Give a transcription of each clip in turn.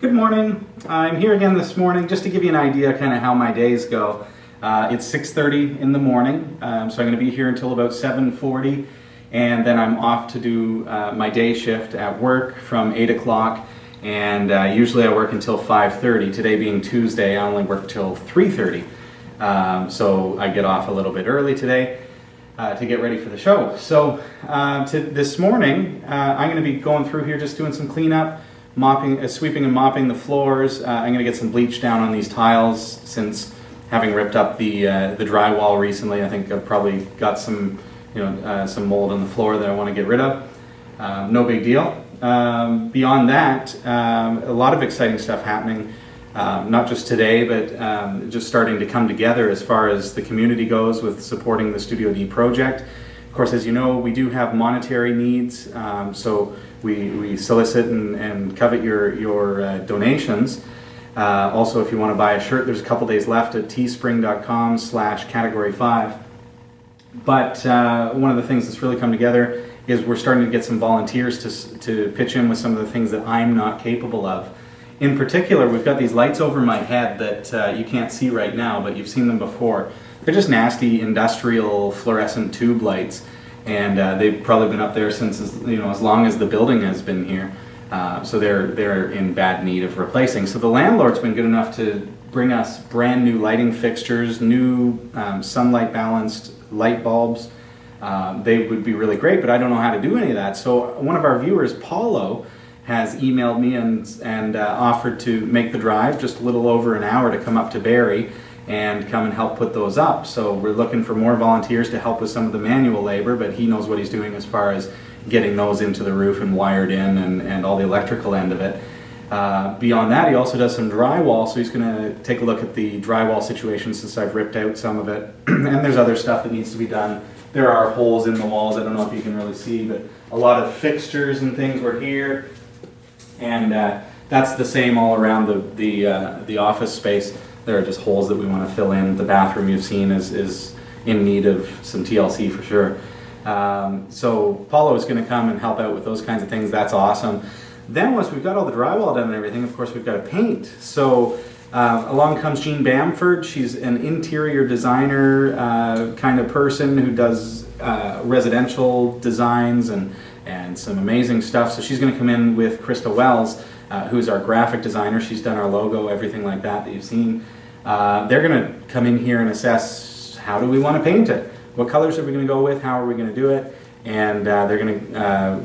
Good morning. I'm here again this morning just to give you an idea kind of how my days go. It's 6:30 in the morning, so I'm going to be here until about 7:40, and then I'm off to do my day shift at work from 8 o'clock, and usually I work until 5:30. Today being Tuesday, I only work till 3:30, so I get off a little bit early today to get ready for the show. So this morning, I'm going to be going through here just doing some cleanup, sweeping and mopping the floors. I'm going to get some bleach down on these tiles since having ripped up the drywall recently. I think I've probably got some mold on the floor that I want to get rid of. No big deal. Beyond that, a lot of exciting stuff happening. Not just today, but just starting to come together as far as the community goes with supporting the Studio D project. Of course, as you know, we do have monetary needs, so we solicit and covet your donations. Also, if you want to buy a shirt, there's a couple days left at teespring.com/category5. But one of the things that's really come together is we're starting to get some volunteers to pitch in with some of the things that I'm not capable of. In particular, we've got these lights over my head that you can't see right now, but you've seen them before. They're just nasty industrial fluorescent tube lights, and they've probably been up there since as long as the building has been here. So they're in bad need of replacing. So the landlord's been good enough to bring us brand new lighting fixtures, new sunlight balanced light bulbs. They would be really great, but I don't know how to do any of that. So one of our viewers, Paulo, has emailed me and offered to make the drive just a little over an hour to come up to Barrie and come and help put those up. So we're looking for more volunteers to help with some of the manual labor, but he knows what he's doing as far as getting those into the roof and wired in and all the electrical end of it. Beyond that, he also does some drywall, so he's going to take a look at the drywall situation since I've ripped out some of it. And there's other stuff that needs to be done. There are holes in the walls, I don't know if you can really see, but a lot of fixtures and things were here. And that's the same all around the office space. There are just holes that we want to fill in. The bathroom you've seen is in need of some TLC for sure. So Paulo is going to come and help out with those kinds of things. That's awesome. Then once we've got all the drywall done and everything, of course we've got to paint. So along comes Jean Bamford. She's an interior designer kind of person who does residential designs and some amazing stuff. So she's going to come in with Krista Wells, who's our graphic designer. She's done our logo, everything like that you've seen. They're going to come in here and assess how do we want to paint it. What colors are we going to go with? How are we going to do it? And they're going to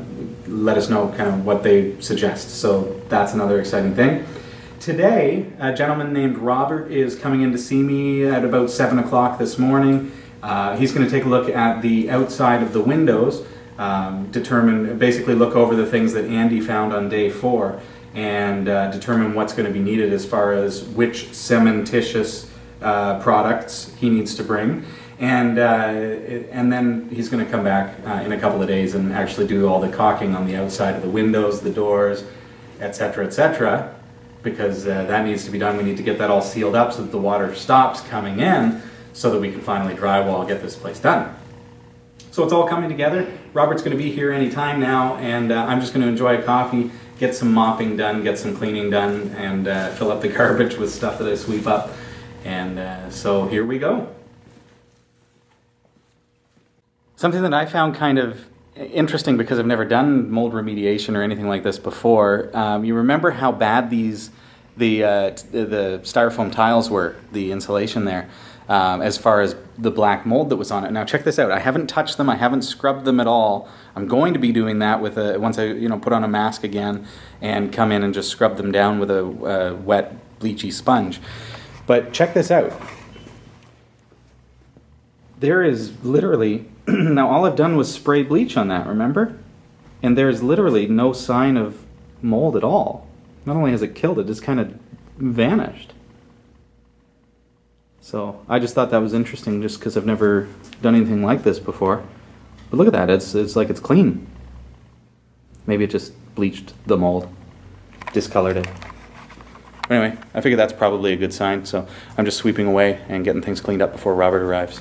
let us know kind of what they suggest. So that's another exciting thing. Today, a gentleman named Robert is coming in to see me at about 7 o'clock this morning. He's going to take a look at the outside of the windows, basically look over the things that Andy found on day 4 and determine what's going to be needed as far as which cementitious products he needs to bring. And then he's going to come back in a couple of days and actually do all the caulking on the outside of the windows, the doors, etc., because that needs to be done. We need to get that all sealed up so that the water stops coming in so that we can finally drywall and get this place done. So it's all coming together. Robert's going to be here any time now, and I'm just going to enjoy a coffee, get some mopping done, get some cleaning done, and fill up the garbage with stuff that I sweep up. And so here we go. Something that I found kind of interesting because I've never done mold remediation or anything like this before. You remember how bad the styrofoam tiles were, the insulation there, as far as the black mold that was on it. Now check this out. I haven't touched them. I haven't scrubbed them at all. I'm going to be doing that with once I put on a mask again and come in and just scrub them down with a wet bleachy sponge. But check this out. There is literally now all I've done was spray bleach on that, remember? And there's literally no sign of mold at all. Not only has it killed it, it's kind of vanished. So I just thought that was interesting just because I've never done anything like this before. But look at that, it's like it's clean. Maybe it just bleached the mold, discolored it. Anyway, I figure that's probably a good sign, so I'm just sweeping away and getting things cleaned up before Robert arrives.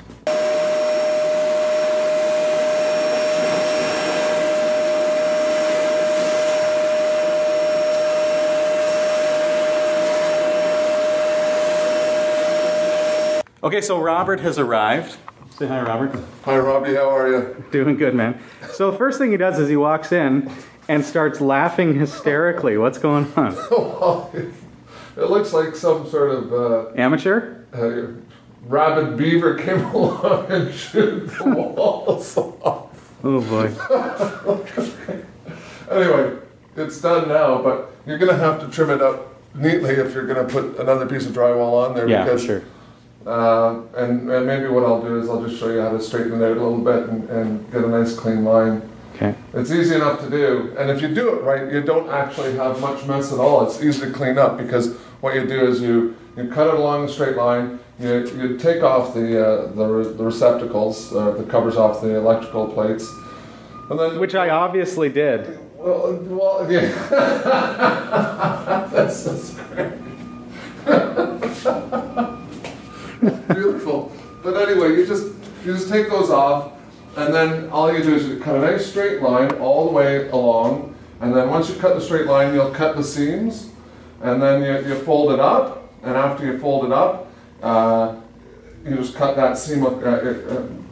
Okay, so Robert has arrived. Say hi, Robert. Hi, Robbie. How are you? Doing good, man. So the first thing he does is he walks in and starts laughing hysterically. What's going on? Well, it looks like some sort of Amateur? rabid beaver came along and chewed the walls off. Oh boy. Anyway, it's done now, but you're going to have to trim it up neatly if you're going to put another piece of drywall on there. Yeah, because, sure. And maybe what I'll do is I'll just show you how to straighten it out a little bit and get a nice clean line. Okay. It's easy enough to do, and if you do it right, you don't actually have much mess at all. It's easy to clean up because what you do is you cut it along the straight line, you take off the receptacles, the covers off the electrical plates, and then... Which I obviously did. Well yeah. That's great. Beautiful. But anyway, you just take those off, and then all you do is you cut a nice straight line all the way along, and then once you cut the straight line, you'll cut the seams, and then you fold it up, and after you fold it up, you just cut that seam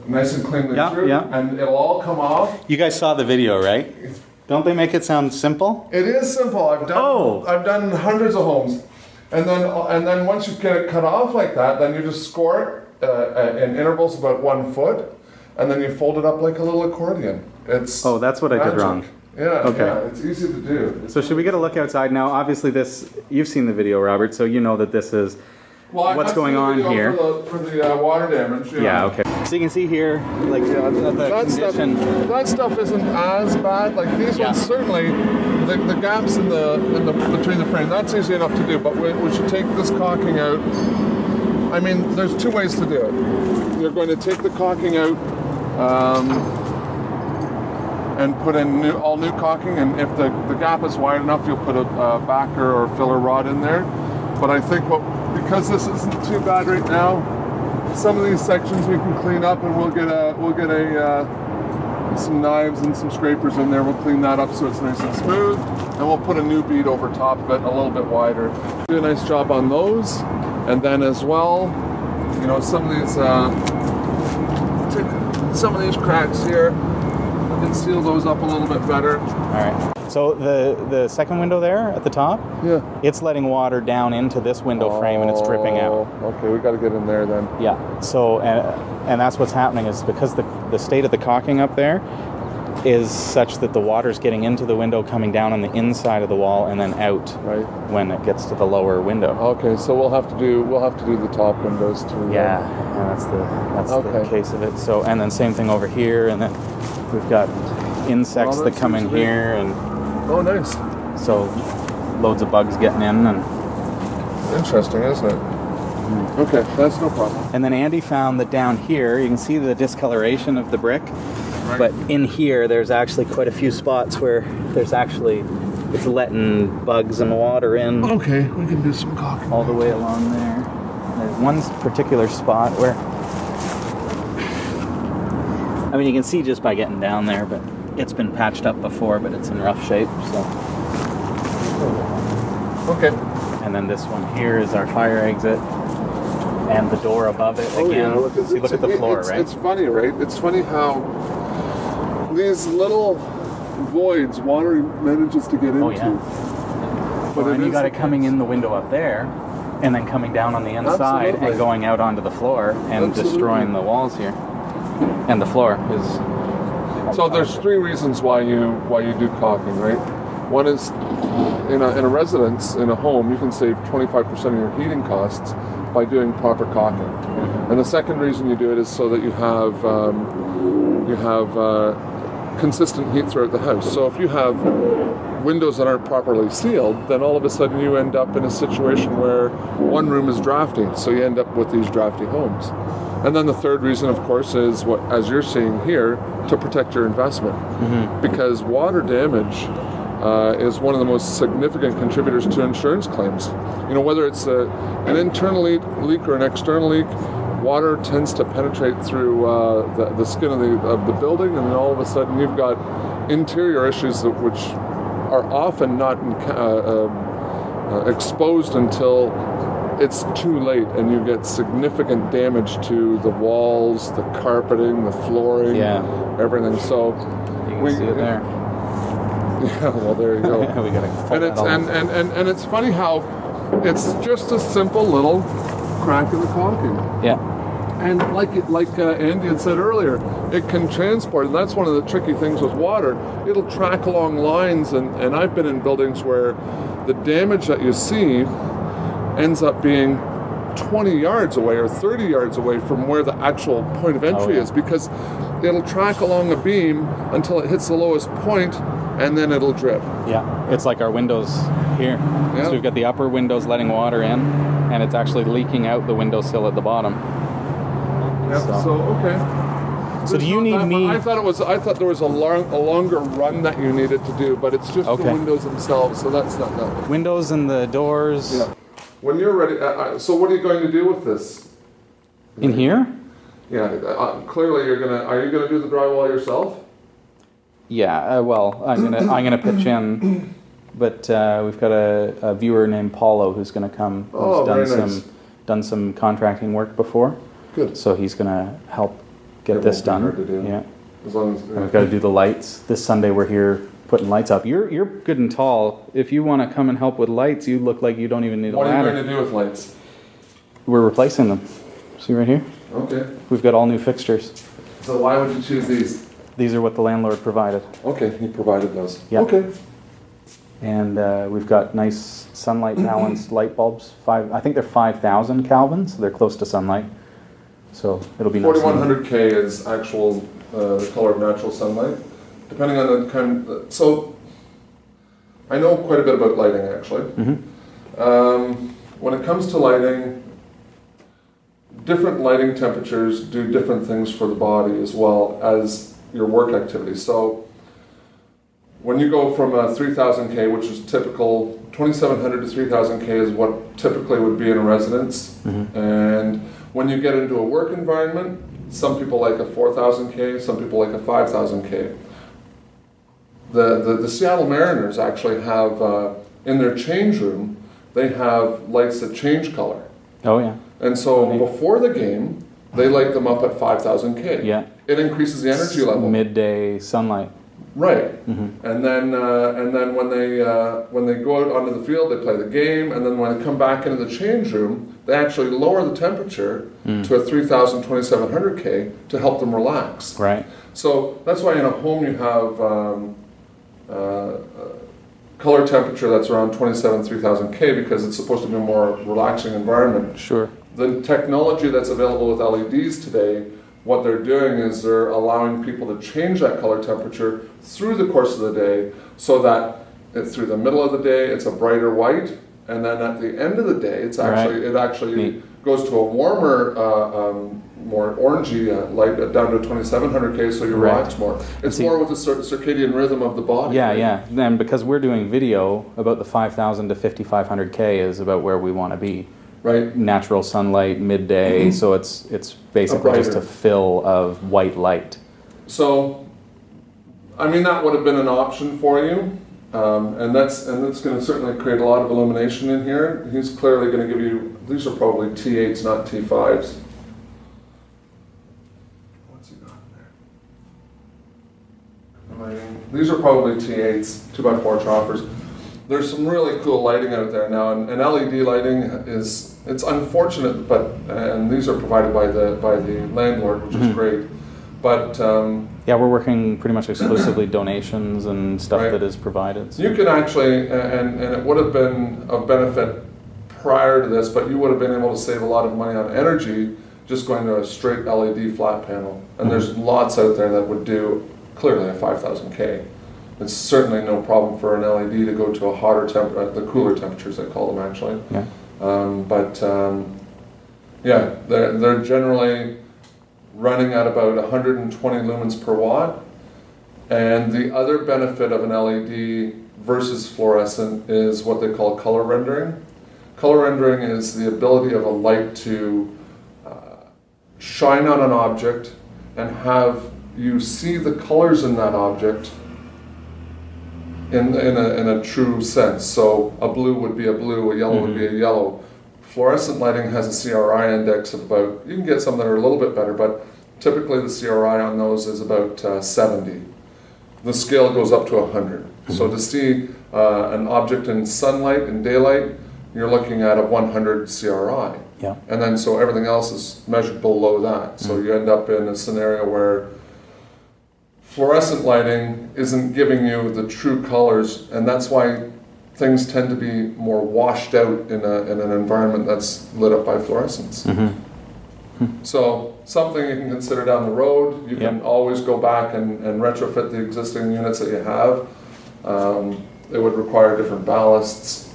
nice and cleanly through, and it'll all come off. You guys saw the video, right? Don't they make it sound simple? It is simple. I've done hundreds of homes. And then once you get it cut off like that, then you just score it in intervals about 1 foot, and then you fold it up like a little accordion. It's that's what I did wrong. Yeah, okay. Yeah, it's easy to do. So should we get a look outside now? Obviously you've seen the video, Robert, so you know that this is what's going on here. For the water damage. Yeah, okay. So you can see here, like the condition. That stuff isn't as bad. Like these ones, certainly, the gaps in between the frame, that's easy enough to do. But we should take this caulking out. I mean, there's two ways to do it. You're going to take the caulking out and put in all new caulking, and if the gap is wide enough, you'll put a backer or filler rod in there. But I think because this isn't too bad right now, some of these sections we can clean up, and we'll get some knives and some scrapers in there. We'll clean that up so it's nice and smooth, and we'll put a new bead over top of it, a little bit wider. Do a nice job on those, and then as well, some of these cracks here, we can seal those up a little bit better. All right. So the second window there at the top, it's letting water down into this window frame, and it's dripping out. Okay, we got to get in there then. Yeah. So and that's what's happening is because the state of the caulking up there is such that the water's getting into the window, coming down on the inside of the wall, and then out when it gets to the lower window. Okay, so we'll have to do the top windows too. Yeah, and that's the case of it. So and then same thing over here, and then we've got insects that come in here and. Oh, nice. So, loads of bugs getting in. And interesting, isn't it? Okay, that's no problem. And then Andy found that down here, you can see the discoloration of the brick, but in here there's actually quite a few spots where it's letting bugs and water in. Okay, we can do some caulking. All the way along there. There's one particular spot where, I mean, you can see just by getting down there, but it's been patched up before, but it's in rough shape, so. Okay. And then this one here is our fire exit, and the door above it again. Look at the floor, right? It's funny, right? It's funny how these little voids water manages to get into. Oh, yeah. But then you got it coming in the window up there, and then coming down on the inside and going out onto the floor and destroying the walls here. And the floor is... So there's three reasons why you do caulking, right? One is in a residence, in a home, you can save 25% of your heating costs by doing proper caulking. And the second reason you do it is so that you have consistent heat throughout the house. So if you have windows that aren't properly sealed, then all of a sudden you end up in a situation where one room is drafty, so you end up with these drafty homes. And then the third reason, of course, is what, as you're seeing here, to protect your investment. Because water damage is one of the most significant contributors to insurance claims. Whether it's an internal leak or an external leak, water tends to penetrate through the skin of the building, and then all of a sudden you've got interior issues which are often not exposed until it's too late, and you get significant damage to the walls, the carpeting, the flooring, everything. So you can see it there. Yeah, well, there you go. We gotta and it's and it's funny how it's just a simple little crack in the caulking. Yeah. And like Andy had said earlier, it can transport, and that's one of the tricky things with water. It'll track along lines, and I've been in buildings where the damage that you see ends up being 20 yards away or 30 yards away from where the actual point of entry is, because it'll track along a beam until it hits the lowest point, and then it'll drip. Yeah, it's like our windows here. Yeah. So we've got the upper windows letting water in, and it's actually leaking out the windowsill at the bottom. Yep. So okay. So do you need me? I thought there was a longer run that you needed to do, but it's just the windows themselves. So that's not that. Windows and the doors. Yeah. When you're ready, so what are you going to do with this? In here? Yeah. Clearly, are you gonna do the drywall yourself? Yeah. Well, I'm gonna pitch in, but we've got a viewer named Paulo who's gonna come. Who's done some contracting work before. Good. So he's gonna help get this done. Hard to do. Yeah. As long as and we've got to do the lights. This Sunday we're here putting lights up. You're good and tall. If you want to come and help with lights, you look like you don't even need a ladder. What are you going to do with lights? We're replacing them. See right here? Okay. We've got all new fixtures. So why would you choose these? These are what the landlord provided. Okay, he provided those. Yeah. Okay. And we've got nice sunlight balanced light bulbs. I think they're 5,000 Kelvin, so they're close to sunlight. So it'll be nice. 4100K is actual the color of natural sunlight, depending on the kind. So I know quite a bit about lighting, actually. When it comes to lighting, different lighting temperatures do different things for the body as well as your work activity. So when you go from a 3000K, which is typical, 2700 to 3000K is what typically would be in a residence, and when you get into a work environment, some people like a 4,000K, some people like a 5,000K. The Seattle Mariners actually have, in their change room, they have lights that change color. Oh, yeah. And so before the game, they light them up at 5,000K. Yeah. It increases the energy level. Midday sunlight. Right. And then when they go out onto the field, they play the game, and then when they come back into the change room, they actually lower the temperature to a 3,000, 2,700K to help them relax. Right. So that's why in a home you have color temperature that's around 27, 3,000K, because it's supposed to be a more relaxing environment. Sure. The technology that's available with LEDs today, what they're doing is they're allowing people to change that color temperature through the course of the day, so that through the middle of the day it's a brighter white, and then at the end of the day it actually goes to a warmer, more orangey light down to 2700K, so you relax more. It's more with the circadian rhythm of the body. Yeah, yeah. And because we're doing video, about the 5,000 to 5,500K is about where we want to be. Right. Natural sunlight, midday, so it's basically just a fill of white light. So, I mean, that would have been an option for you, and that's going to certainly create a lot of illumination in here. He's clearly going to give you, these are probably T8s, not T5s. What's he got in there? These are probably T8s, 2x4 choppers. There's some really cool lighting out there now, and LED lighting it's unfortunate, and these are provided by the landlord, which is great. But yeah, we're working pretty much exclusively donations and stuff that is provided. So. You can actually, and it would have been of benefit prior to this, but you would have been able to save a lot of money on energy just going to a straight LED flat panel. And there's lots out there that would do clearly a 5,000K. It's certainly no problem for an LED to go to a hotter the cooler temperatures, they call them actually. Yeah. Yeah, they're generally running at about 120 lumens per watt. And the other benefit of an LED versus fluorescent is what they call color rendering. Color rendering is the ability of a light to shine on an object and have you see the colors in that object in a true sense. So a blue would be a blue, a yellow would be a yellow. fluorescent lighting has a CRI index of about, you can get some that are a little bit better, but typically the CRI on those is about 70. The scale goes up to 100. So to see an object in sunlight, in daylight, you're looking at a 100 CRI. Yeah. And then so everything else is measured below that. So you end up in a scenario where fluorescent lighting isn't giving you the true colors, and that's why things tend to be more washed out in an environment that's lit up by fluorescence. So something you can consider down the road. You can always go back and retrofit the existing units that you have. It would require different ballasts,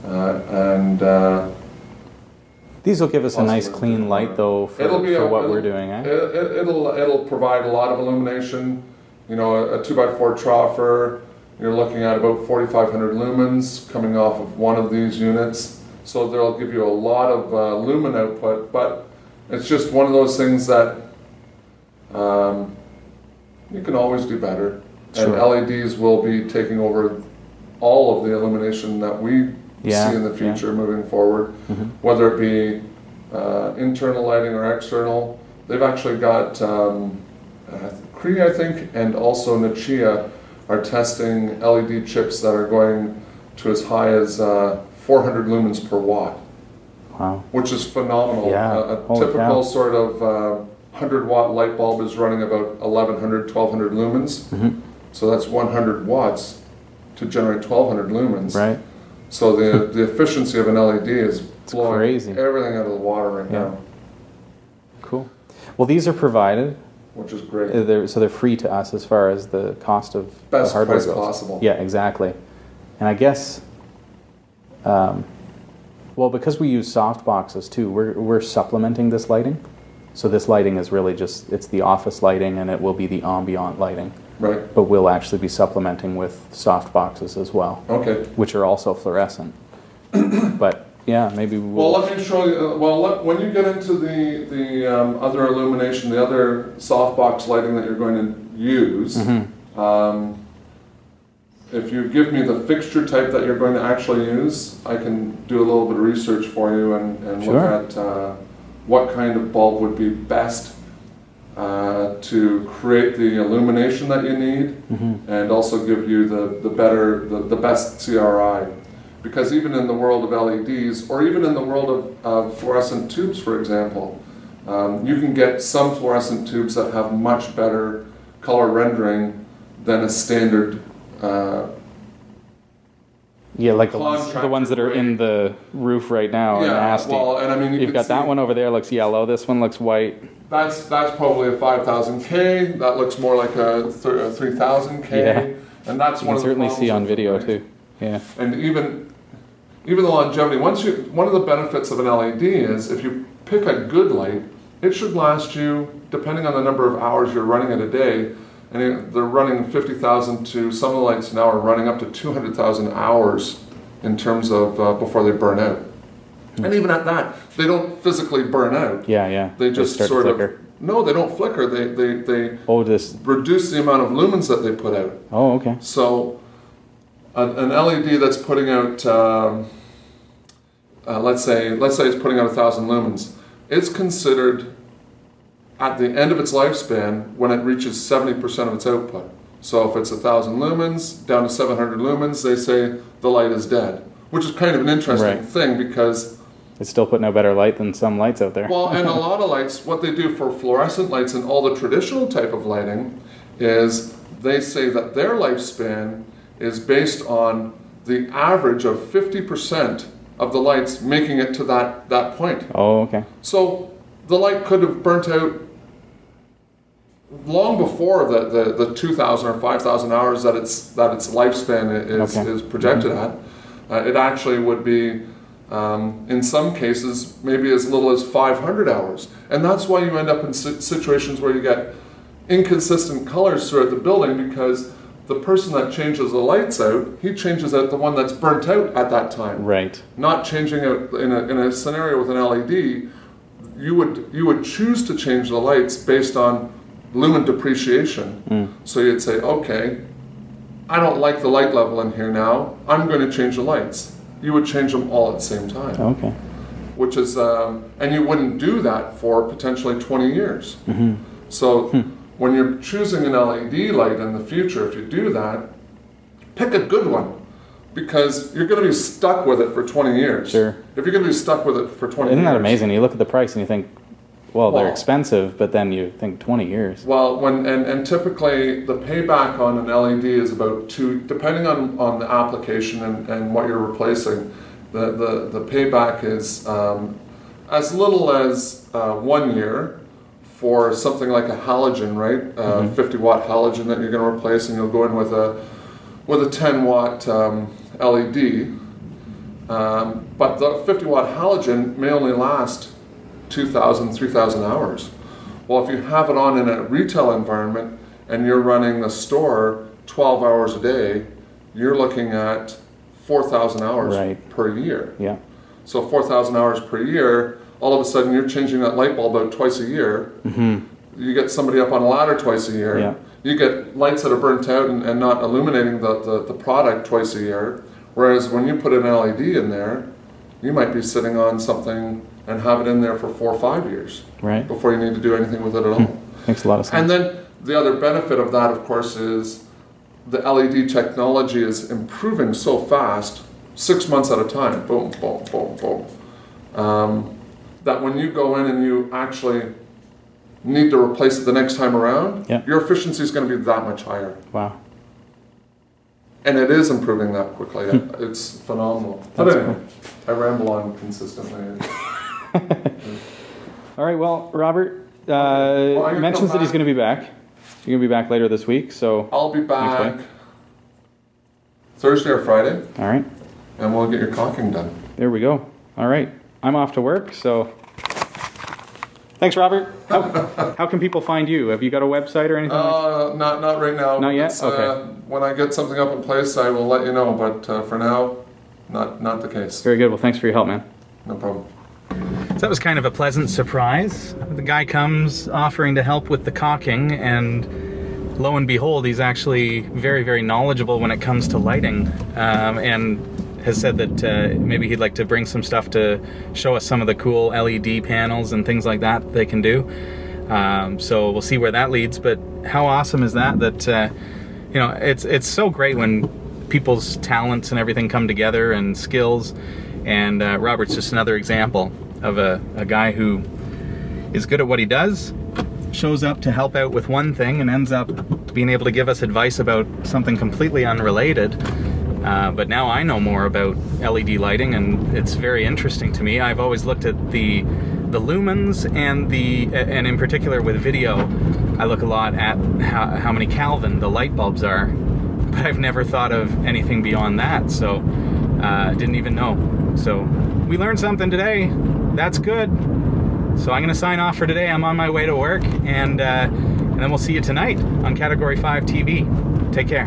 and these will give us a nice clean light, though, for what we're doing. It'll provide a lot of illumination. You know, a 2x4 troffer, you're looking at about 4,500 lumens coming off of one of these units. So they'll give you a lot of lumen output, but it's just one of those things that you can always do better. Sure. And LEDs will be taking over all of the illumination that we see in the future moving forward, whether it be internal lighting or external. They've actually got Cree, I think, and also Nichia are testing LED chips that are going to as high as 400 lumens per watt. Wow. Which is phenomenal. Yeah. A typical sort of 100 watt light bulb is running about 1100, 1200 lumens. So that's 100 watts to generate 1200 lumens. Right. So the efficiency of an LED is blowing crazy. Everything out of the water right now. Cool. Well, these are provided. Which is great. So they're free to us as far as the cost of Best the hardware price goes. possible. Yeah, exactly. And I guess, well, because we use soft boxes too, we're supplementing this lighting. So this lighting is really just, it's the office lighting and it will be the ambient lighting. Right. But we'll actually be supplementing with soft boxes as well. Okay. Which are also fluorescent. But yeah, maybe Well, let me show you. When you get into the other illumination, the other softbox lighting that you're going to use, if you give me the fixture type that you're going to actually use, I can do a little bit of research for you and look at what kind of bulb would be best to create the illumination that you need, and also give you the best CRI. Because even in the world of LEDs, or even in the world of fluorescent tubes, for example, you can get some fluorescent tubes that have much better color rendering than a standard like the ones that are in the roof right now are nasty. Well, and I mean, you've got that one over there looks yellow, this one looks white. That's probably a 5000K, that looks more like a 3000K, and that's one of the certainly problems see on with video it, right? too. Yeah. And even the longevity, one of the benefits of an LED is if you pick a good light, it should last you, depending on the number of hours you're running it a day, and they're running 50,000 to, some of the lights now are running up to 200,000 hours in terms of before they burn out. And even at that, they don't physically burn out. They just start sort to of flicker. No, they don't flicker. They reduce the amount of lumens that they put out. Oh, okay. So an LED that's putting out, let's say it's putting out 1,000 lumens, it's considered at the end of its lifespan when it reaches 70% of its output. So if it's 1,000 lumens down to 700 lumens, they say the light is dead, which is kind of an interesting thing because it's still putting out better light than some lights out there. Well, and a lot of lights, what they do for fluorescent lights and all the traditional type of lighting is they say that their lifespan is based on the average of 50% of the lights making it to that point. Oh, okay. So the light could have burnt out long before the 2,000 or 5,000 hours that its lifespan is projected at. It actually would be, in some cases, maybe as little as 500 hours. And that's why you end up in situations where you get inconsistent colors throughout the building, because the person that changes the lights out, he changes out the one that's burnt out at that time. Right. Not changing out in a scenario with an LED, you would choose to change the lights based on lumen depreciation. So you'd say, okay, I don't like the light level in here now, I'm going to change the lights. You would change them all at the same time. Okay. which is, and you wouldn't do that for potentially 20 years. So when you're choosing an LED light in the future, if you do that, pick a good one, because you're going to be stuck with it for 20 years. Sure. If you're going to be stuck with it for 20 Isn't years. that amazing? You look at the price and you think, well, they're Well, expensive, but then you think 20 years. Well, and typically the payback on an LED is about depending on the application and what you're replacing, the payback is as little as 1 year for something like a halogen, right? 50 watt halogen that you're going to replace, and you'll go in with a 10 watt LED. But the 50 watt halogen may only last 2,000, 3,000 hours. Well, if you have it on in a retail environment and you're running the store 12 hours a day, you're looking at 4,000 hours per year. Yeah. So 4,000 hours per year, all of a sudden you're changing that light bulb about twice a year. You get somebody up on a ladder twice a year. Yeah. You get lights that are burnt out and not illuminating the product twice a year. Whereas when you put an LED in there, you might be sitting on something and have it in there for 4 or 5 years before you need to do anything with it at all. Makes a lot of sense. And then the other benefit of that, of course, is the LED technology is improving so fast, 6 months at a time, boom, boom, boom, boom, that when you go in and you actually need to replace it the next time around, your efficiency is going to be that much higher. Wow. And it is improving that quickly. It's phenomenal. But anyway, I ramble on consistently. All right, well, Robert mentions that he's going to be back. You're going to be back later this week, so... I'll be back Thursday or Friday. All right. And we'll get your caulking done. There we go. All right. I'm off to work, so... Thanks, Robert. How can people find you? Have you got a website or anything? Not right now. Not yet? Okay. When I get something up in place, I will let you know. But for now, not the case. Very good. Well, thanks for your help, man. No problem. So that was kind of a pleasant surprise. The guy comes offering to help with the caulking, and lo and behold, he's actually very, very knowledgeable when it comes to lighting, and has said that maybe he'd like to bring some stuff to show us some of the cool LED panels and things like that they can do. So we'll see where that leads. But how awesome is that? That you know, it's so great when people's talents and everything come together and skills. And Robert's just another example of a guy who is good at what he does, shows up to help out with one thing, and ends up being able to give us advice about something completely unrelated. But now I know more about LED lighting, and it's very interesting to me. I've always looked at the lumens and in particular with video, I look a lot at how many Kelvin the light bulbs are, but I've never thought of anything beyond that. So didn't even know. So we learned something today. That's good. So I'm going to sign off for today. I'm on my way to work, and then we'll see you tonight on Category 5 TV. Take care.